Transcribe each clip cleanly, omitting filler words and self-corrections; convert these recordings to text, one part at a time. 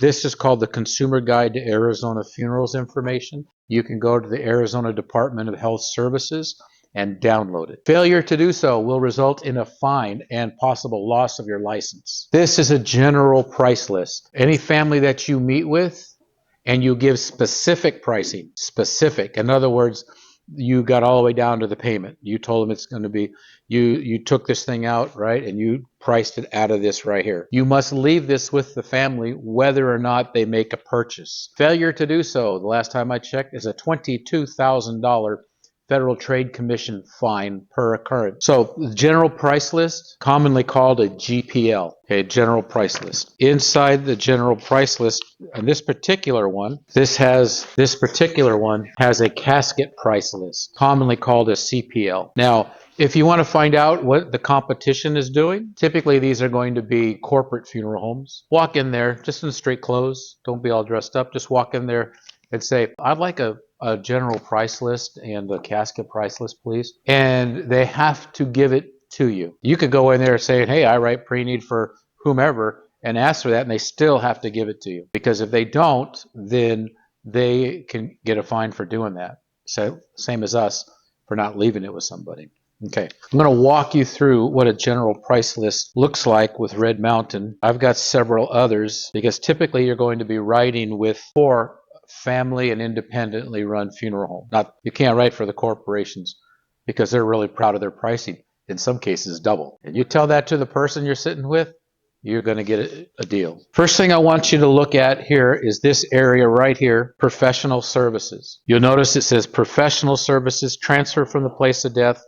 This is called the Consumer Guide to Arizona Funerals Information. You can go to the Arizona Department of Health Services and download it. Failure to do so will result in a fine and possible loss of your license. This is a general price list. Any family that you meet with and you give specific pricing, specific. In other words, you got all the way down to the payment. You told them it's going to be, you took this thing out, right? And you priced it out of this right here. You must leave this with the family whether or not they make a purchase. Failure to do so, the last time I checked, is a $22,000 Federal Trade Commission fine per occurrence. So the general price list, commonly called a GPL, a general price list. Inside the general price list, and this particular one has a casket price list, commonly called a CPL. Now, if you want to find out what the competition is doing, typically these are going to be corporate funeral homes. Walk in there just in straight clothes. Don't be all dressed up. Just walk in there and say, I'd like a general price list and a casket price list, please. And they have to give it to you. You could go in there saying, hey, I write pre-need for whomever, and ask for that, and they still have to give it to you. Because if they don't, then they can get a fine for doing that. So same as us for not leaving it with somebody. Okay, I'm going to walk you through what a general price list looks like with Red Mountain. I've got several others because typically you're going to be writing with 4 family and independently run funeral home. You can't write for the corporations because they're really proud of their pricing. In some cases, double. And you tell that to the person you're sitting with, you're going to get a deal. First thing I want you to look at here is this area right here, professional services. You'll notice it says professional services, transfer from the place of death,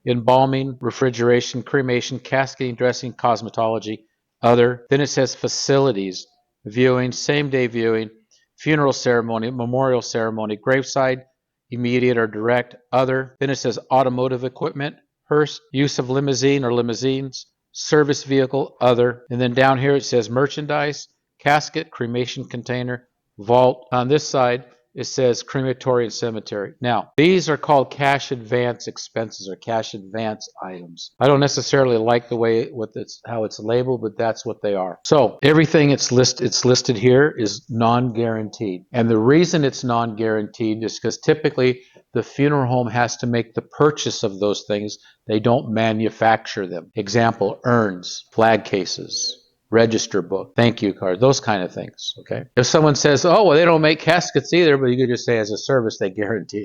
embalming, refrigeration, cremation, casketing, dressing, cosmetology, other. Then it says facilities, viewing, same-day viewing, funeral ceremony, memorial ceremony, graveside, immediate or direct, other. Then it says automotive equipment, hearse, use of limousine or limousines, service vehicle, other. And then down here it says merchandise, casket, cremation container, vault. On this side it says crematory and cemetery. Now, these are called cash advance expenses or cash advance items. I don't necessarily like the way how it's labeled, but that's what they are. So everything it's listed here is non-guaranteed. And the reason it's non-guaranteed is because typically the funeral home has to make the purchase of those things. They don't manufacture them. Example, urns, flag cases, register book, thank you card, those kind of things. Okay. If someone says, oh, well, they don't make caskets either, but you could just say as a service, they guarantee it.